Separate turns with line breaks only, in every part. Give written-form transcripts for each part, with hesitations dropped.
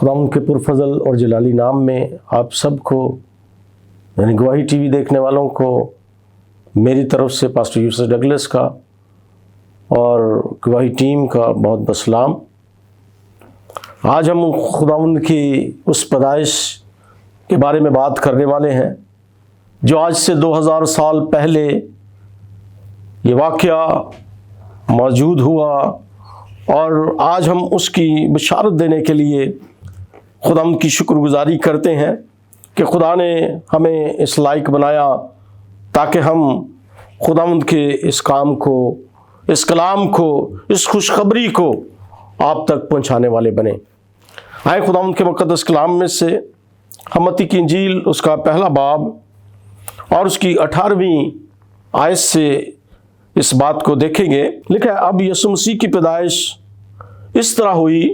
خداوند کے پرفضل اور جلالی نام میں آپ سب کو یعنی گواہی ٹی وی دیکھنے والوں کو میری طرف سے پاسٹر یوسف ڈگلس کا اور گواہی ٹیم کا بہت بہت سلام۔ آج ہم خداوند کی اس پیدائش کے بارے میں بات کرنے والے ہیں جو آج سے 2000 سال پہلے یہ واقعہ موجود ہوا، اور آج ہم اس کی بشارت دینے کے لیے خداوند کی شکر گزاری کرتے ہیں کہ خدا نے ہمیں اس لائق بنایا تاکہ ہم خداوند کے اس کام کو، اس کلام کو، اس خوشخبری کو آپ تک پہنچانے والے بنیں۔ آئے خداوند کے مقدس کلام میں سے ہم متی کی انجیل اس کا پہلا باب اور اس کی 18ویں آیت سے اس بات کو دیکھیں گے۔ لکھا ہے، اب یسوع مسیح کی پیدائش اس طرح ہوئی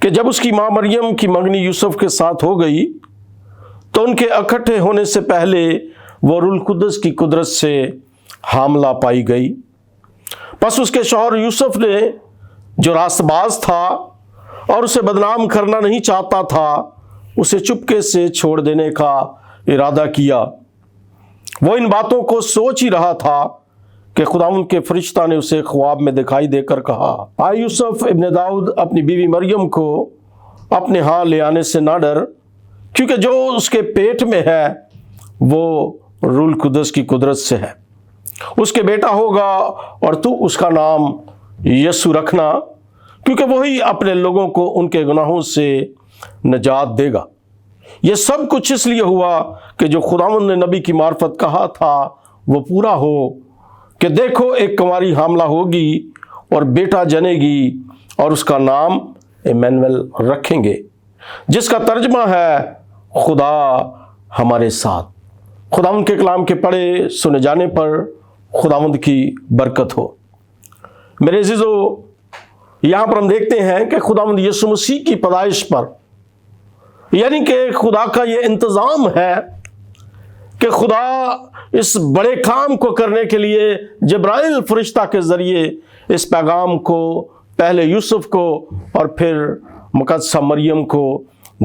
کہ جب اس کی ماں مریم کی منگنی یوسف کے ساتھ ہو گئی تو ان کے اکٹھے ہونے سے پہلے وہ روح القدس کی قدرت سے حاملہ پائی گئی۔ پس اس کے شوہر یوسف نے جو راست باز تھا اور اسے بدنام کرنا نہیں چاہتا تھا، اسے چپکے سے چھوڑ دینے کا ارادہ کیا۔ وہ ان باتوں کو سوچ ہی رہا تھا کہ خداوند کے فرشتہ نے اسے خواب میں دکھائی دے کر کہا، آئے یوسف ابن داؤد، اپنی بیوی مریم کو اپنے ہاں لے آنے سے نہ ڈر، کیونکہ جو اس کے پیٹ میں ہے وہ روح القدس کی قدرت سے ہے۔ اس کے بیٹا ہوگا اور تو اس کا نام یسوع رکھنا، کیونکہ وہی اپنے لوگوں کو ان کے گناہوں سے نجات دے گا۔ یہ سب کچھ اس لیے ہوا کہ جو خداوند نے نبی کی معرفت کہا تھا وہ پورا ہو کہ دیکھو ایک کنواری حاملہ ہوگی اور بیٹا جنے گی اور اس کا نام ایمینویل رکھیں گے، جس کا ترجمہ ہے خدا ہمارے ساتھ۔ خداوند کے کلام کے پڑھے سنے جانے پر خداوند کی برکت ہو۔ میرے عزیزو، یہاں پر ہم دیکھتے ہیں کہ خداوند یسوع مسیح کی پیدائش پر، یعنی کہ خدا کا یہ انتظام ہے کہ خدا اس بڑے کام کو کرنے کے لیے جبرائیل فرشتہ کے ذریعے اس پیغام کو پہلے یوسف کو اور پھر مقدسہ مریم کو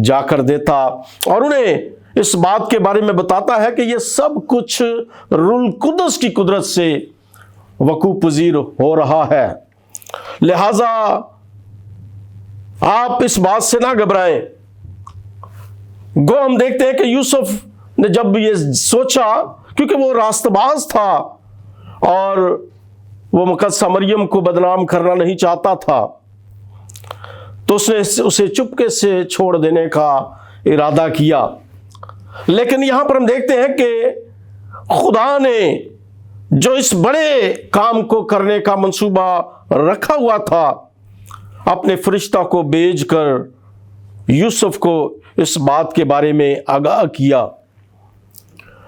جا کر دیتا اور انہیں اس بات کے بارے میں بتاتا ہے کہ یہ سب کچھ روح القدس کی قدرت سے وقوع پذیر ہو رہا ہے، لہذا آپ اس بات سے نہ گھبرائیں۔ گو ہم دیکھتے ہیں کہ یوسف نے جب یہ سوچا، کیونکہ وہ راست باز تھا اور وہ مقدسہ مریم کو بدنام کرنا نہیں چاہتا تھا، تو اس نے اسے چپکے سے چھوڑ دینے کا ارادہ کیا۔ لیکن یہاں پر ہم دیکھتے ہیں کہ خدا نے جو اس بڑے کام کو کرنے کا منصوبہ رکھا ہوا تھا، اپنے فرشتہ کو بھیج کر یوسف کو اس بات کے بارے میں آگاہ کیا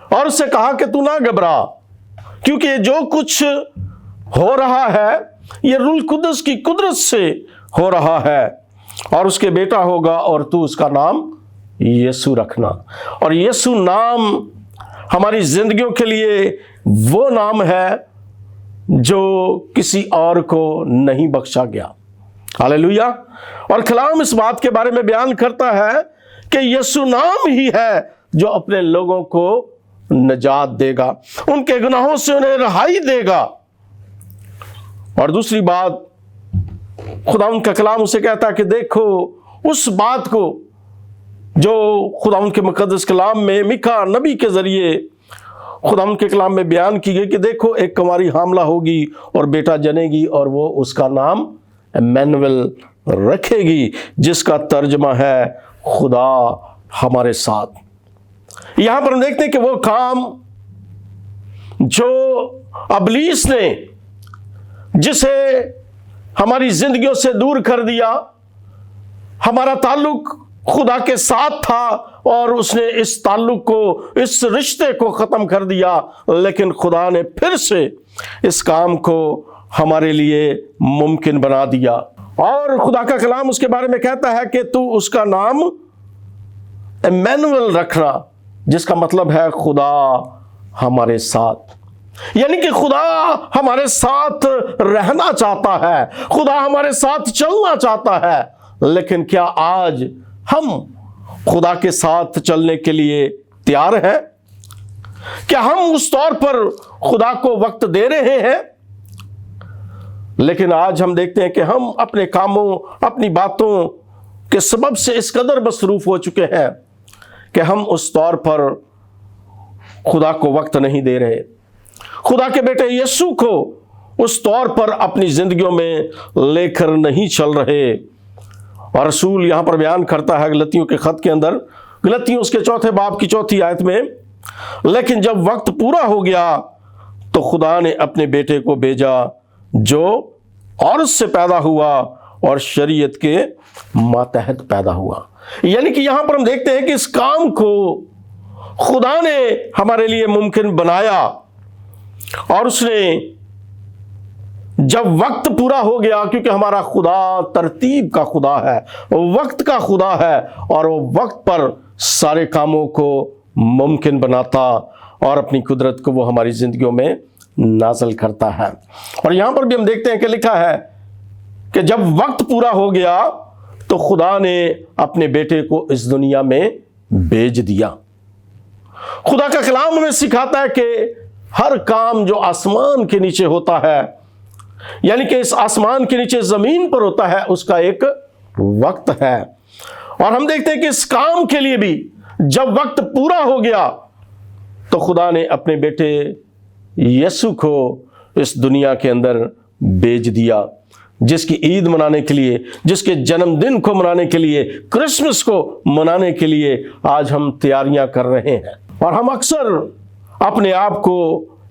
اور اس سے کہا کہ تو نہ گھبرا، کیونکہ یہ جو کچھ ہو رہا ہے یہ روح القدس کی قدرت سے ہو رہا ہے، اور اس کے بیٹا ہوگا اور تو اس کا نام یسوع رکھنا۔ اور یسوع نام ہماری زندگیوں کے لیے وہ نام ہے جو کسی اور کو نہیں بخشا گیا۔ ہاللیلویا۔ اور کلام اس بات کے بارے میں بیان کرتا ہے کہ یسوع نام ہی ہے جو اپنے لوگوں کو نجات دے گا، ان کے گناہوں سے انہیں رہائی دے گا۔ اور دوسری بات، خداوند کا کلام اسے کہتا ہے کہ دیکھو اس بات کو جو خداوند کے مقدس کلام میں میکا نبی کے ذریعے خداوند کے کلام میں بیان کی گئی کہ دیکھو ایک کنواری حاملہ ہوگی اور بیٹا جنے گی اور وہ اس کا نام ایمینویل رکھے گی، جس کا ترجمہ ہے خدا ہمارے ساتھ۔ یہاں پر ہم دیکھتے ہیں کہ وہ کام جو ابلیس نے جسے ہماری زندگیوں سے دور کر دیا، ہمارا تعلق خدا کے ساتھ تھا اور اس نے اس تعلق کو، اس رشتے کو ختم کر دیا، لیکن خدا نے پھر سے اس کام کو ہمارے لیے ممکن بنا دیا۔ اور خدا کا کلام اس کے بارے میں کہتا ہے کہ تو اس کا نام ایمینویل رکھنا، جس کا مطلب ہے خدا ہمارے ساتھ۔ یعنی کہ خدا ہمارے ساتھ رہنا چاہتا ہے، خدا ہمارے ساتھ چلنا چاہتا ہے، لیکن کیا آج ہم خدا کے ساتھ چلنے کے لیے تیار ہیں؟ کیا ہم اس طور پر خدا کو وقت دے رہے ہیں؟ لیکن آج ہم دیکھتے ہیں کہ ہم اپنے کاموں، اپنی باتوں کے سبب سے اس قدر مصروف ہو چکے ہیں کہ ہم اس طور پر خدا کو وقت نہیں دے رہے، خدا کے بیٹے یسوع کو اس طور پر اپنی زندگیوں میں لے کر نہیں چل رہے۔ اور رسول یہاں پر بیان کرتا ہے غلطیوں کے خط کے اندر، غلطیوں اس کے 4 باب کی 4 آیت میں، لیکن جب وقت پورا ہو گیا تو خدا نے اپنے بیٹے کو بھیجا جو عورت سے پیدا ہوا اور شریعت کے ماتحت پیدا ہوا۔ یعنی کہ یہاں پر ہم دیکھتے ہیں کہ اس کام کو خدا نے ہمارے لیے ممکن بنایا، اور اس نے جب وقت پورا ہو گیا، کیونکہ ہمارا خدا ترتیب کا خدا ہے، وقت کا خدا ہے، اور وہ وقت پر سارے کاموں کو ممکن بناتا اور اپنی قدرت کو وہ ہماری زندگیوں میں نازل کرتا ہے۔ اور یہاں پر بھی ہم دیکھتے ہیں کہ لکھا ہے کہ جب وقت پورا ہو گیا تو خدا نے اپنے بیٹے کو اس دنیا میں بھیج دیا۔ خدا کا کلام ہمیں سکھاتا ہے کہ ہر کام جو آسمان کے نیچے ہوتا ہے، یعنی کہ اس آسمان کے نیچے زمین پر ہوتا ہے، اس کا ایک وقت ہے۔ اور ہم دیکھتے ہیں کہ اس کام کے لیے بھی جب وقت پورا ہو گیا تو خدا نے اپنے بیٹے یسوع کو اس دنیا کے اندر بھیج دیا، جس کی عید منانے کے لیے، جس کے جنم دن کو منانے کے لیے، کرسمس کو منانے کے لیے آج ہم تیاریاں کر رہے ہیں۔ اور ہم اکثر اپنے آپ کو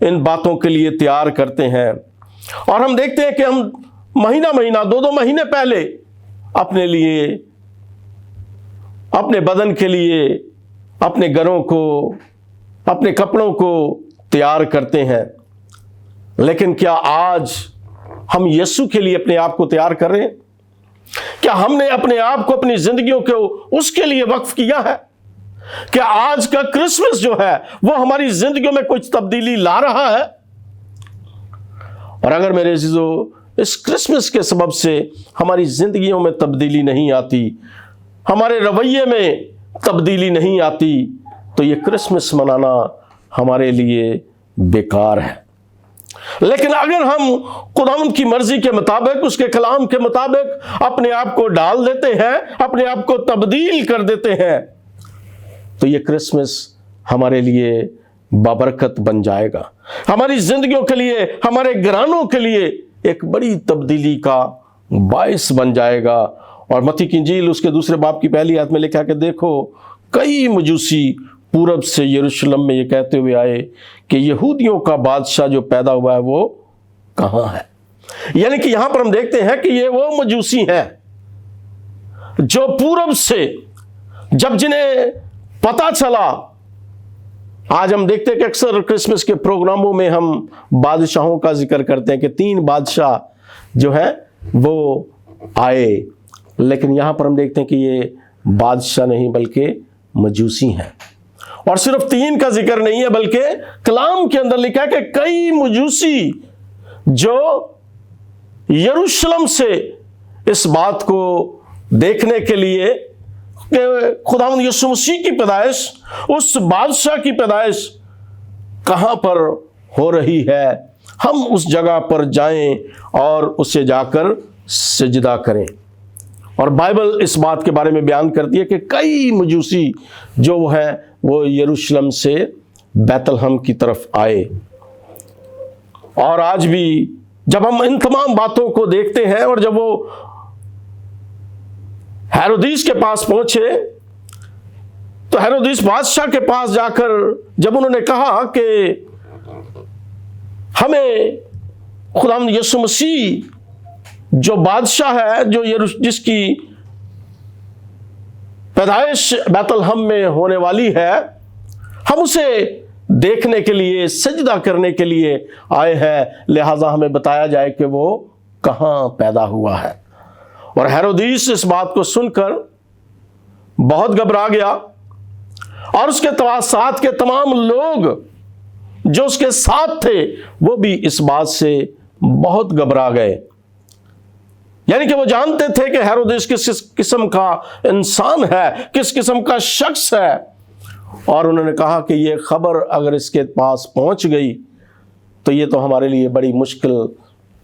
ان باتوں کے لیے تیار کرتے ہیں، اور ہم دیکھتے ہیں کہ ہم مہینہ 2 مہینے پہلے اپنے لیے، اپنے بدن کے لیے، اپنے گھروں کو، اپنے کپڑوں کو تیار کرتے ہیں۔ لیکن کیا آج ہم یسوع کے لیے اپنے آپ کو تیار کر رہے ہیں؟ کیا ہم نے اپنے آپ کو، اپنی زندگیوں کو اس کے لیے وقف کیا ہے؟ کیا آج کا کرسمس جو ہے وہ ہماری زندگیوں میں کچھ تبدیلی لا رہا ہے؟ اور اگر میرے عزیزو اس کرسمس کے سبب سے ہماری زندگیوں میں تبدیلی نہیں آتی، ہمارے رویے میں تبدیلی نہیں آتی، تو یہ کرسمس منانا ہمارے لیے بیکار ہے۔ لیکن اگر ہم خداوند کی مرضی کے مطابق، اس کے کلام کے مطابق اپنے آپ کو ڈال دیتے ہیں، اپنے آپ کو تبدیل کر دیتے ہیں، تو یہ کرسمس ہمارے لیے بابرکت بن جائے گا، ہماری زندگیوں کے لیے، ہمارے گھرانوں کے لیے ایک بڑی تبدیلی کا باعث بن جائے گا۔ اور متی کی انجیل اس کے 2 باب کی 1 آیت میں لکھا کہ دیکھو کئی مجوسی پورب سے یروشلم میں یہ کہتے ہوئے آئے کہ یہودیوں کا بادشاہ جو پیدا ہوا ہے وہ کہاں ہے؟ یعنی کہ یہاں پر ہم دیکھتے ہیں کہ یہ وہ مجوسی ہیں جو پورب سے، جب جنہیں پتا چلا، آج ہم دیکھتے ہیں کہ اکثر کرسمس کے پروگراموں میں ہم بادشاہوں کا ذکر کرتے ہیں کہ 3 بادشاہ جو ہیں وہ آئے، لیکن یہاں پر ہم دیکھتے ہیں کہ یہ بادشاہ نہیں بلکہ مجوسی ہیں۔ اور صرف 3 کا ذکر نہیں ہے، بلکہ کلام کے اندر لکھا ہے کہ کئی مجوسی جو یروشلم سے اس بات کو دیکھنے کے لیے کہ خداوند یسوع مسیح کی پیدائش، اس بادشاہ کی پیدائش کہاں پر ہو رہی ہے، ہم اس جگہ پر جائیں اور اسے جا کر سجدہ کریں۔ اور بائبل اس بات کے بارے میں بیان کرتی ہے کہ کئی مجوسی جو ہیں وہ یروشلم سے بیت لحم کی طرف آئے۔ اور آج بھی جب ہم ان تمام باتوں کو دیکھتے ہیں، اور جب وہ ہیرودیس کے پاس پہنچے تو ہیرودیس بادشاہ کے پاس جا کر جب انہوں نے کہا کہ ہمیں خداوند یسوع مسیح جو بادشاہ ہے، جو جس کی پیدائش بیت لحم میں ہونے والی ہے، ہم اسے دیکھنے کے لیے، سجدہ کرنے کے لیے آئے ہیں، لہذا ہمیں بتایا جائے کہ وہ کہاں پیدا ہوا ہے۔ اور ہیرودیس اس بات کو سن کر بہت گھبرا گیا، اور اس کے ساتھ کے تمام لوگ جو اس کے ساتھ تھے وہ بھی اس بات سے بہت گھبرا گئے۔ یعنی کہ وہ جانتے تھے کہ ہیرودیس کس قسم کا انسان ہے، کس قسم کا شخص ہے، اور انہوں نے کہا کہ یہ خبر اگر اس کے پاس پہنچ گئی تو یہ تو ہمارے لیے بڑی مشکل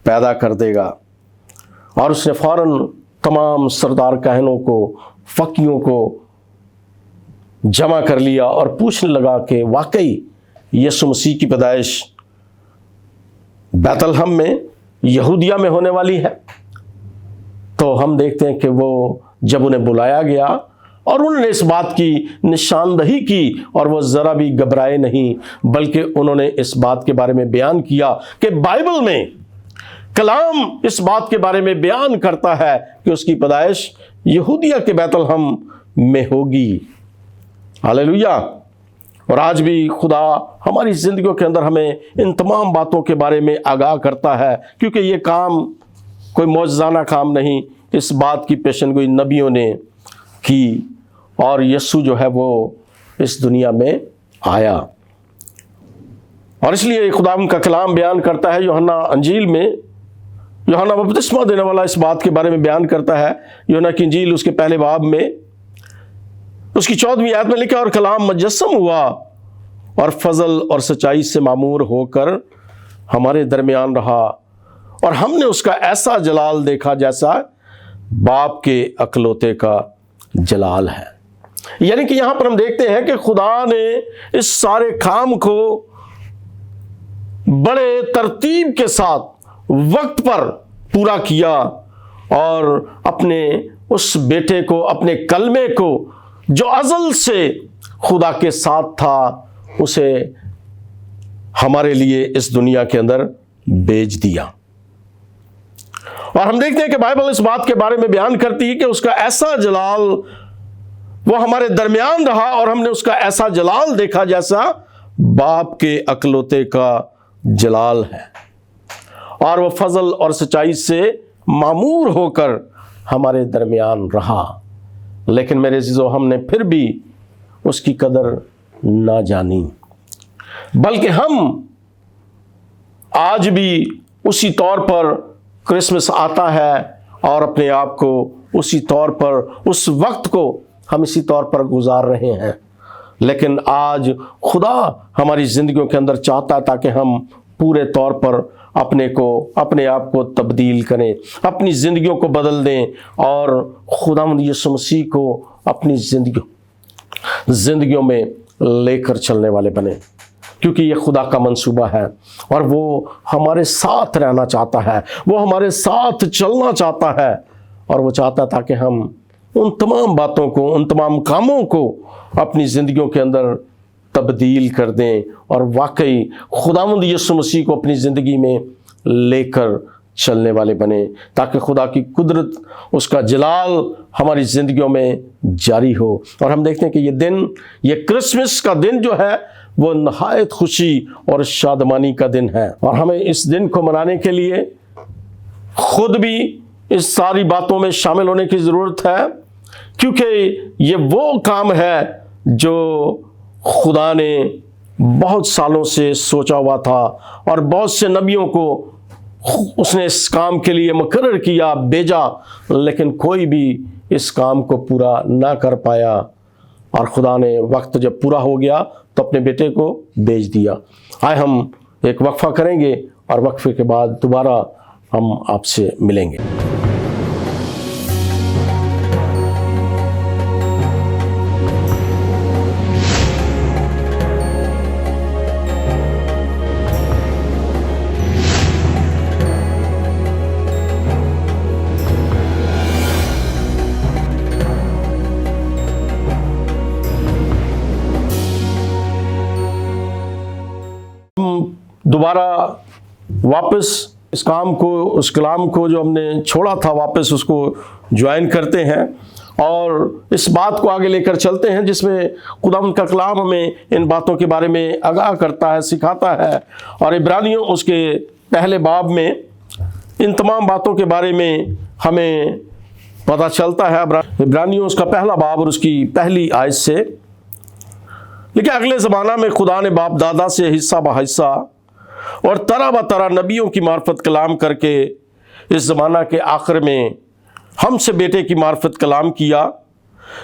پیدا کر دے گا۔ اور اس نے فوراً تمام سردار کہنوں کو، فقیوں کو جمع کر لیا اور پوچھنے لگا کہ واقعی یسوع مسیح کی پیدائش بیت لحم میں یہودیہ میں ہونے والی ہے؟ تو ہم دیکھتے ہیں کہ وہ جب انہیں بلایا گیا اور انہوں نے اس بات کی نشاندہی کی اور وہ ذرا بھی گھبرائے نہیں، بلکہ انہوں نے اس بات کے بارے میں بیان کیا کہ بائبل میں کلام اس بات کے بارے میں بیان کرتا ہے کہ اس کی پیدائش یہودیہ کے بیت لحم میں ہوگی۔ ہاللیلویا۔ اور آج بھی خدا ہماری زندگیوں کے اندر ہمیں ان تمام باتوں کے بارے میں آگاہ کرتا ہے، کیونکہ یہ کام کوئی معجزانہ کام نہیں، اس بات کی پیشن گوئی نبیوں نے کی، اور یسوع جو ہے وہ اس دنیا میں آیا۔ اور اس لیے خدا ان کا کلام بیان کرتا ہے، یوحنا انجیل میں یوحنا بپتسمہ دینے والا اس بات کے بارے میں بیان کرتا ہے، یوحنا کی انجیل اس کے پہلے باب میں اس کی 14ویں آیت میں لکھا، اور کلام مجسم ہوا اور فضل اور سچائی سے معمور ہو کر ہمارے درمیان رہا، اور ہم نے اس کا ایسا جلال دیکھا جیسا باپ کے اکلوتے کا جلال ہے۔ یعنی کہ یہاں پر ہم دیکھتے ہیں کہ خدا نے اس سارے کام کو بڑے ترتیب کے ساتھ وقت پر پورا کیا، اور اپنے اس بیٹے کو، اپنے کلمے کو جو ازل سے خدا کے ساتھ تھا، اسے ہمارے لیے اس دنیا کے اندر بھیج دیا۔ اور ہم دیکھتے ہیں کہ بائبل اس بات کے بارے میں بیان کرتی ہے کہ اس کا ایسا جلال وہ ہمارے درمیان رہا، اور ہم نے اس کا ایسا جلال دیکھا جیسا باپ کے اکلوتے کا جلال ہے، اور وہ فضل اور سچائی سے معمور ہو کر ہمارے درمیان رہا۔ لیکن میرے عزیزو، ہم نے پھر بھی اس کی قدر نہ جانی، بلکہ ہم آج بھی اسی طور پر کرسمس آتا ہے اور اپنے آپ کو اسی طور پر، اس وقت کو ہم اسی طور پر گزار رہے ہیں۔ لیکن آج خدا ہماری زندگیوں کے اندر چاہتا ہے تاکہ ہم پورے طور پر اپنے آپ کو تبدیل کریں، اپنی زندگیوں کو بدل دیں، اور خداوند یسوع مسیح کو اپنی زندگیوں میں لے کر چلنے والے بنیں، کیونکہ یہ خدا کا منصوبہ ہے، اور وہ ہمارے ساتھ رہنا چاہتا ہے، وہ ہمارے ساتھ چلنا چاہتا ہے، اور وہ چاہتا تھا کہ ہم ان تمام باتوں کو، ان تمام کاموں کو اپنی زندگیوں کے اندر تبدیل کر دیں، اور واقعی خداوند یسوع مسیح کو اپنی زندگی میں لے کر چلنے والے بنیں، تاکہ خدا کی قدرت، اس کا جلال ہماری زندگیوں میں جاری ہو۔ اور ہم دیکھتے ہیں کہ یہ کرسمس کا دن جو ہے وہ نہایت خوشی اور شادمانی کا دن ہے، اور ہمیں اس دن کو منانے کے لیے خود بھی اس ساری باتوں میں شامل ہونے کی ضرورت ہے، کیونکہ یہ وہ کام ہے جو خدا نے بہت سالوں سے سوچا ہوا تھا، اور بہت سے نبیوں کو اس نے اس کام کے لیے مقرر کیا، بھیجا، لیکن کوئی بھی اس کام کو پورا نہ کر پایا، اور خدا نے وقت جب پورا ہو گیا تو اپنے بیٹے کو بھیج دیا۔ آئے ہم ایک وقفہ کریں گے، اور وقفے کے بعد دوبارہ ہم آپ سے ملیں گے۔ دوبارہ واپس اس کام کو، اس کلام کو جو ہم نے چھوڑا تھا، واپس اس کو جوائن کرتے ہیں، اور اس بات کو آگے لے کر چلتے ہیں جس میں خداوند کا کلام ہمیں ان باتوں کے بارے میں آگاہ کرتا ہے، سکھاتا ہے۔ اور عبرانیوں اس کے پہلے باب میں ان تمام باتوں کے بارے میں ہمیں پتہ چلتا ہے۔ عبرانیوں اس کا پہلا باب اور اس کی پہلی آیت سے لیکن اگلے زمانہ میں خدا نے باپ دادا سے حصہ بحصہ اور طرح بطرح نبیوں کی معرفت کلام کر کے اس زمانہ کے آخر میں ہم سے بیٹے کی معرفت کلام کیا،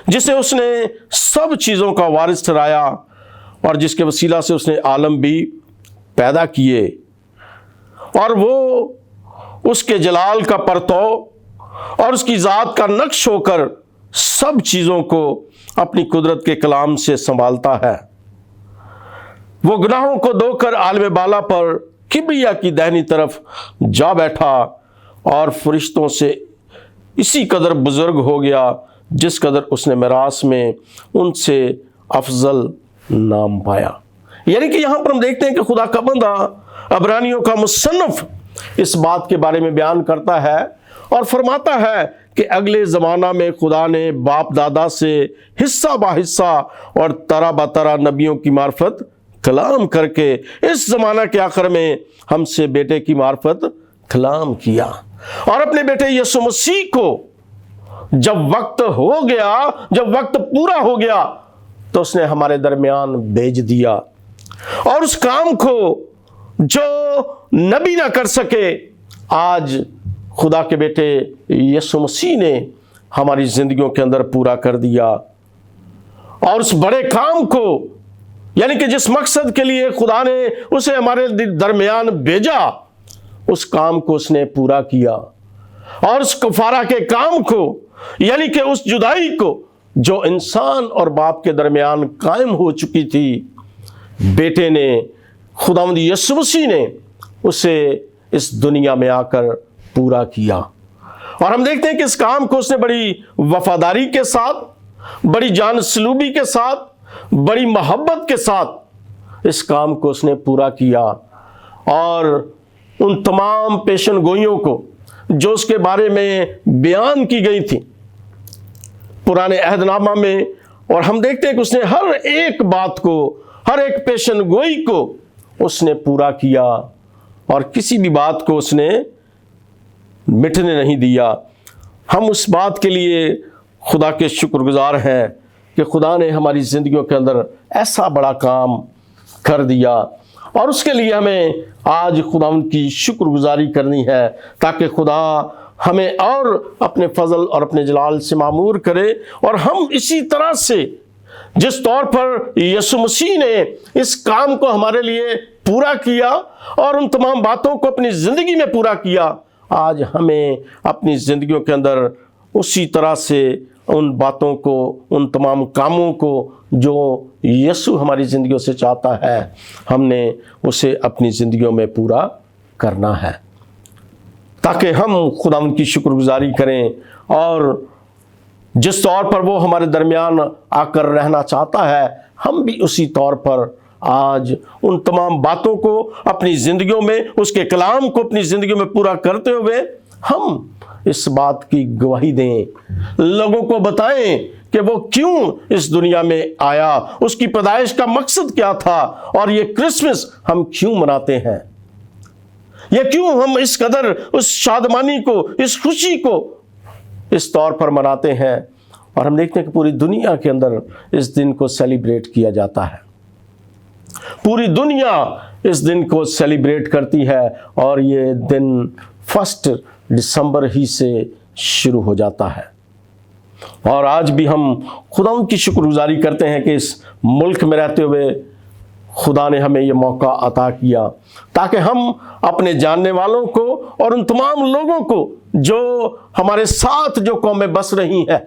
جسے اس نے سب چیزوں کا وارث ٹھہرایا اور جس کے وسیلہ سے اس نے عالم بھی پیدا کیے، اور وہ اس کے جلال کا پرتو اور اس کی ذات کا نقش ہو کر سب چیزوں کو اپنی قدرت کے کلام سے سنبھالتا ہے۔ وہ گناہوں کو دھو کر عالم بالا پر کبریا کی دہنی طرف جا بیٹھا اور فرشتوں سے اسی قدر بزرگ ہو گیا جس قدر اس نے میراث میں ان سے افضل نام پایا۔ یعنی کہ یہاں پر ہم دیکھتے ہیں کہ خدا کا بندہ، عبرانیوں کا مصنف، اس بات کے بارے میں بیان کرتا ہے اور فرماتا ہے کہ اگلے زمانہ میں خدا نے باپ دادا سے حصہ با حصہ اور طرح با طرح نبیوں کی معرفت کلام کر کے اس زمانہ کے آخر میں ہم سے بیٹے کی معرفت کلام کیا، اور اپنے بیٹے یسوع مسیح کو جب وقت ہو گیا، جب وقت پورا ہو گیا تو اس نے ہمارے درمیان بھیج دیا، اور اس کام کو جو نبی نہ کر سکے آج خدا کے بیٹے یسوع مسیح نے ہماری زندگیوں کے اندر پورا کر دیا۔ اور اس بڑے کام کو، یعنی کہ جس مقصد کے لیے خدا نے اسے ہمارے درمیان بھیجا، اس کام کو اس نے پورا کیا، اور اس کفارہ کے کام کو، یعنی کہ اس جدائی کو جو انسان اور باپ کے درمیان قائم ہو چکی تھی، بیٹے نے، خداوند یسوع مسیح نے اسے اس دنیا میں آ کر پورا کیا۔ اور ہم دیکھتے ہیں کہ اس کام کو اس نے بڑی وفاداری کے ساتھ، بڑی جان سلوبی کے ساتھ، بڑی محبت کے ساتھ اس کام کو اس نے پورا کیا، اور ان تمام پیشن گوئیوں کو جو اس کے بارے میں بیان کی گئی تھی پرانے عہد نامہ میں، اور ہم دیکھتے ہیں کہ اس نے ہر ایک بات کو، ہر ایک پیشن گوئی کو اس نے پورا کیا، اور کسی بھی بات کو اس نے مٹنے نہیں دیا۔ ہم اس بات کے لیے خدا کے شکر گزار ہیں کہ خدا نے ہماری زندگیوں کے اندر ایسا بڑا کام کر دیا، اور اس کے لیے ہمیں آج خدا ان کی شکر گزاری کرنی ہے، تاکہ خدا ہمیں اور اپنے فضل اور اپنے جلال سے معمور کرے، اور ہم اسی طرح سے جس طور پر یسوع مسیح نے اس کام کو ہمارے لیے پورا کیا اور ان تمام باتوں کو اپنی زندگی میں پورا کیا، آج ہمیں اپنی زندگیوں کے اندر اسی طرح سے ان باتوں کو، ان تمام کاموں کو جو یسوع ہماری زندگیوں سے چاہتا ہے، ہم نے اسے اپنی زندگیوں میں پورا کرنا ہے، تاکہ ہم خدا ان کی شکر گزاری کریں، اور جس طور پر وہ ہمارے درمیان آ کر رہنا چاہتا ہے، ہم بھی اسی طور پر آج ان تمام باتوں کو اپنی زندگیوں میں، اس کے کلام کو اپنی زندگیوں میں پورا کرتے ہوئے ہم اس بات کی گواہی دیں، لوگوں کو بتائیں کہ وہ کیوں اس دنیا میں آیا، اس کی پیدائش کا مقصد کیا تھا، اور یہ کرسمس ہم کیوں مناتے ہیں، یہ کیوں ہم اس قدر اس شادمانی کو، اس خوشی کو اس طور پر مناتے ہیں۔ اور ہم دیکھتے ہیں کہ پوری دنیا کے اندر اس دن کو سیلیبریٹ کیا جاتا ہے، پوری دنیا اس دن کو سیلیبریٹ کرتی ہے، اور یہ دن 1 دسمبر ہی سے شروع ہو جاتا ہے۔ اور آج بھی ہم خدا ان کی شکر گزاری کرتے ہیں کہ اس ملک میں رہتے ہوئے خدا نے ہمیں یہ موقع عطا کیا، تاکہ ہم اپنے جاننے والوں کو اور ان تمام لوگوں کو جو ہمارے ساتھ جو قومیں بس رہی ہیں،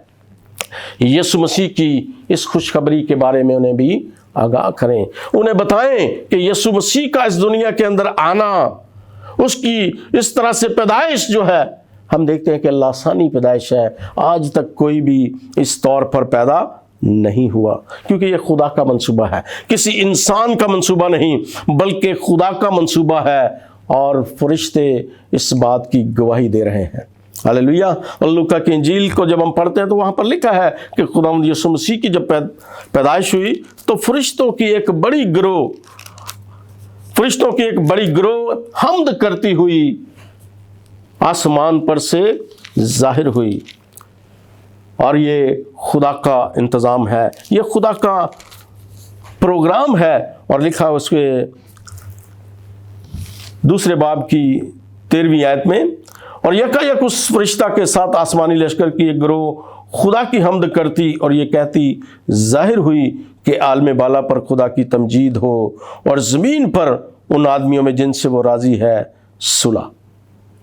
یسوع مسیح کی اس خوشخبری کے بارے میں انہیں بھی آگاہ کریں، انہیں بتائیں کہ یسوع مسیح کا اس دنیا کے اندر آنا، اس کی اس طرح سے پیدائش جو ہے، ہم دیکھتے ہیں کہ اللہ ثانی پیدائش ہے، آج تک کوئی بھی اس طور پر پیدا نہیں ہوا، کیونکہ یہ خدا کا منصوبہ ہے، کسی انسان کا منصوبہ نہیں بلکہ خدا کا منصوبہ ہے، اور فرشتے اس بات کی گواہی دے رہے ہیں۔ ہاللیلویہ۔ لوکا کی انجیل کو جب ہم پڑھتے ہیں تو وہاں پر لکھا ہے کہ خداوند یسوع مسیح کی جب پیدائش ہوئی تو فرشتوں کی ایک بڑی گروہ حمد کرتی ہوئی آسمان پر سے ظاہر ہوئی، اور یہ خدا کا انتظام ہے، یہ خدا کا پروگرام ہے، اور لکھا اس کے 2 باب کی 13ویں آیت میں، اور یکایک اس فرشتہ کے ساتھ آسمانی لشکر کی ایک گروہ خدا کی حمد کرتی اور یہ کہتی ظاہر ہوئی کہ عالم بالا پر خدا کی تمجید ہو اور زمین پر ان آدمیوں میں جن سے وہ راضی ہے صلح۔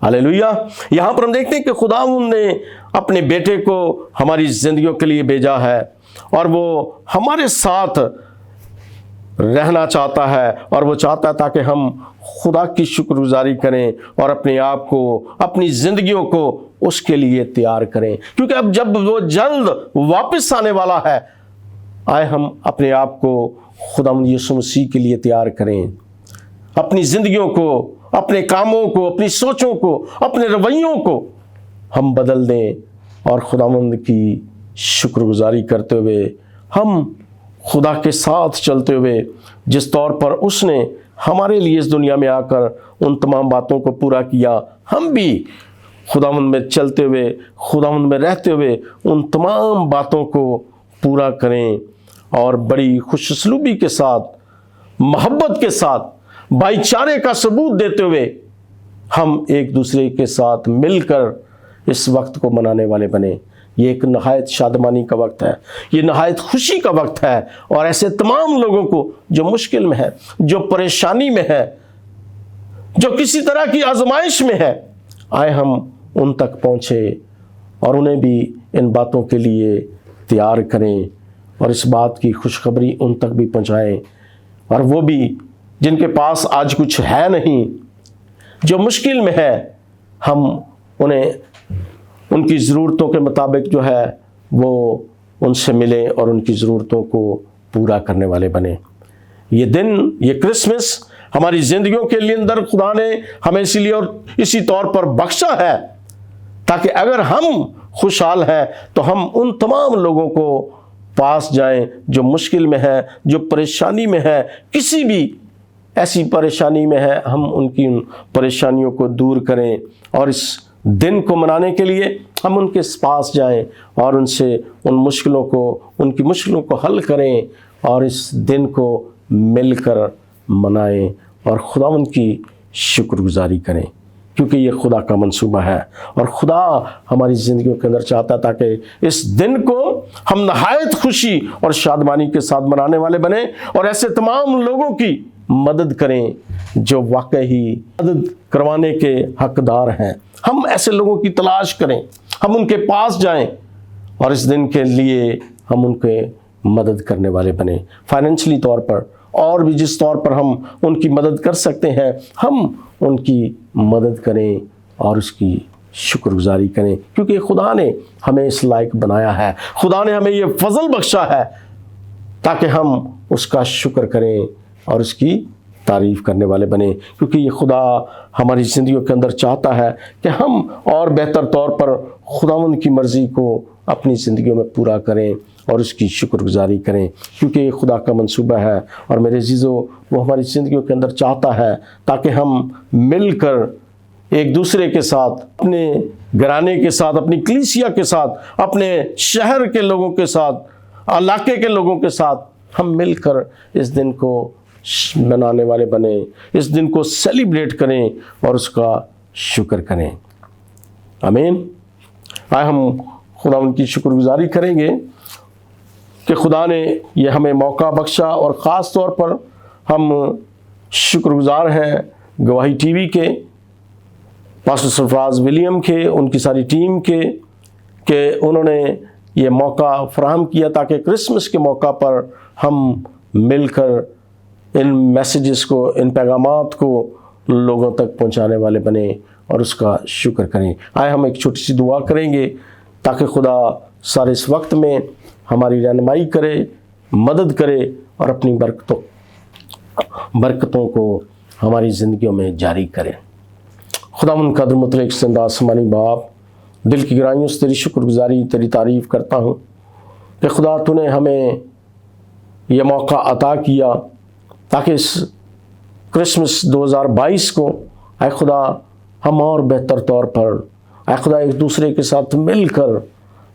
ہاللیلویہ۔ یہاں پر ہم دیکھتے ہیں کہ خداوند نے اپنے بیٹے کو ہماری زندگیوں کے لیے بھیجا ہے اور وہ ہمارے ساتھ رہنا چاہتا ہے، اور وہ چاہتا ہے تاکہ ہم خدا کی شکر گزاری کریں اور اپنے آپ کو، اپنی زندگیوں کو اس کے لیے تیار کریں، کیونکہ اب جب وہ جلد واپس آنے والا ہے، آئے ہم اپنے آپ کو خداوند یسوع مسیح کے لیے تیار کریں، اپنی زندگیوں کو، اپنے کاموں کو، اپنی سوچوں کو، اپنے رویوں کو ہم بدل دیں اور خداوند کی شکر گزاری کرتے ہوئے ہم خدا کے ساتھ چلتے ہوئے جس طور پر اس نے ہمارے لیے اس دنیا میں آ کر ان تمام باتوں کو پورا کیا، ہم بھی خداوند میں چلتے ہوئے، خداوند میں رہتے ہوئے ان تمام باتوں کو پورا کریں اور بڑی خوش اسلوبی کے ساتھ، محبت کے ساتھ، بھائی چارے کا ثبوت دیتے ہوئے ہم ایک دوسرے کے ساتھ مل کر اس وقت کو منانے والے بنے۔ یہ ایک نہایت شادمانی کا وقت ہے، یہ نہایت خوشی کا وقت ہے، اور ایسے تمام لوگوں کو جو مشکل میں ہے، جو پریشانی میں ہے، جو کسی طرح کی آزمائش میں ہے، آئے ہم ان تک پہنچے اور انہیں بھی ان باتوں کے لیے تیار کریں اور اس بات کی خوشخبری ان تک بھی پہنچائیں، اور وہ بھی جن کے پاس آج کچھ ہے نہیں، جو مشکل میں ہے، ہم انہیں ان کی ضرورتوں کے مطابق جو ہے وہ ان سے ملیں اور ان کی ضرورتوں کو پورا کرنے والے بنیں۔ یہ دن، یہ کرسمس ہماری زندگیوں کے لیے اندر خدا نے ہمیں اسی لیے اور اسی طور پر بخشا ہے تاکہ اگر ہم خوشحال ہیں تو ہم ان تمام لوگوں کو پاس جائیں جو مشکل میں ہیں، جو پریشانی میں ہیں، کسی بھی ایسی پریشانی میں ہے، ہم ان کی ان پریشانیوں کو دور کریں اور اس دن کو منانے کے لیے ہم ان کے پاس جائیں اور ان سے ان کی مشکلوں کو حل کریں اور اس دن کو مل کر منائیں اور خداوند کی شکر گزاری کریں، کیونکہ یہ خدا کا منصوبہ ہے اور خدا ہماری زندگیوں کے اندر چاہتا ہے تاکہ اس دن کو ہم نہایت خوشی اور شادمانی کے ساتھ منانے والے بنیں اور ایسے تمام لوگوں کی مدد کریں جو واقعی مدد کروانے کے حقدار ہیں۔ ہم ایسے لوگوں کی تلاش کریں، ہم ان کے پاس جائیں اور اس دن کے لیے ہم ان کے مدد کرنے والے بنیں، فائنینشلی طور پر اور بھی جس طور پر ہم ان کی مدد کر سکتے ہیں، ہم ان کی مدد کریں اور اس کی شکر گزاری کریں، کیونکہ خدا نے ہمیں اس لائق بنایا ہے، خدا نے ہمیں یہ فضل بخشا ہے تاکہ ہم اس کا شکر کریں اور اس کی تعریف کرنے والے بنیں، کیونکہ یہ خدا ہماری زندگیوں کے اندر چاہتا ہے کہ ہم اور بہتر طور پر خداوند کی مرضی کو اپنی زندگیوں میں پورا کریں اور اس کی شکر گزاری کریں، کیونکہ یہ خدا کا منصوبہ ہے اور میرے عزیزو وہ ہماری زندگیوں کے اندر چاہتا ہے تاکہ ہم مل کر ایک دوسرے کے ساتھ، اپنے گھرانے کے ساتھ، اپنی کلیسیا کے ساتھ، اپنے شہر کے لوگوں کے ساتھ، علاقے کے لوگوں کے ساتھ ہم مل کر اس دن کو منانے والے بنیں، اس دن کو سیلیبریٹ کریں اور اس کا شکر کریں۔ آمین۔ آئے ہم خدا ان کی شکر گزاری کریں گے کہ خدا نے یہ ہمیں موقع بخشا، اور خاص طور پر ہم شکر گزار ہیں گواہی ٹی وی کے، پاسٹر سرفراز ولیم کے، ان کی ساری ٹیم کے، کہ انہوں نے یہ موقع فراہم کیا تاکہ کرسمس کے موقع پر ہم مل کر ان میسیجز کو، ان پیغامات کو لوگوں تک پہنچانے والے بنیں اور اس کا شکر کریں۔ آئے ہم ایک چھوٹی سی دعا کریں گے تاکہ خدا سارے اس وقت میں ہماری رہنمائی کرے، مدد کرے اور اپنی برکتوں کو ہماری زندگیوں میں جاری کرے۔ خداوند قادر مطلق زندہ آسمانی باپ، دل کی گہرائیوں سے تیری شکر گزاری، تیری تعریف کرتا ہوں کہ خدا تو نے ہمیں یہ موقع عطا کیا تاکہ اس کرسمس 2022 کو اے خدا ہم اور بہتر طور پر اے خدا ایک دوسرے کے ساتھ مل کر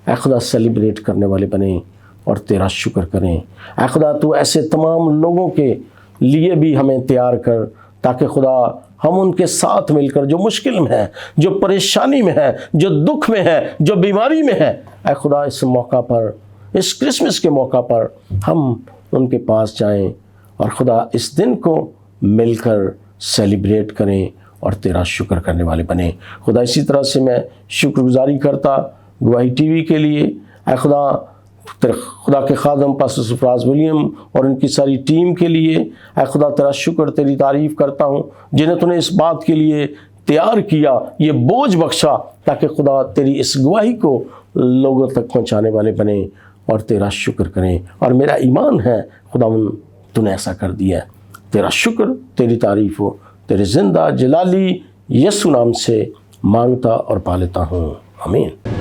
اے خدا سیلیبریٹ کرنے والے بنیں اور تیرا شکر کریں۔ اے خدا تو ایسے تمام لوگوں کے لیے بھی ہمیں تیار کر تاکہ خدا ہم ان کے ساتھ مل کر جو مشکل میں ہیں، جو پریشانی میں ہیں، جو دکھ میں ہیں، جو بیماری میں ہیں، اے خدا اس موقع پر، اس کرسمس کے موقع پر ہم ان کے پاس جائیں اور خدا اس دن کو مل کر سیلیبریٹ کریں اور تیرا شکر کرنے والے بنیں۔ خدا اسی طرح سے میں شکر گزاری کرتا گواہی ٹی وی کے لیے، اے خدا کے خادم پاسٹر سرفراز ولیم اور ان کی ساری ٹیم کے لیے، اے خدا تیرا شکر، تیری تعریف کرتا ہوں جنہیں تو نے اس بات کے لیے تیار کیا، یہ بوجھ بخشا تاکہ خدا تیری اس گواہی کو لوگوں تک پہنچانے والے بنیں اور تیرا شکر کریں۔ اور میرا ایمان ہے خدا تو نے ایسا کر دیا ہے۔ تیرا شکر، تیری تعریف ہو، تیرے زندہ جلالی یسوع نام سے مانگتا اور پا لیتا ہوں، آمین۔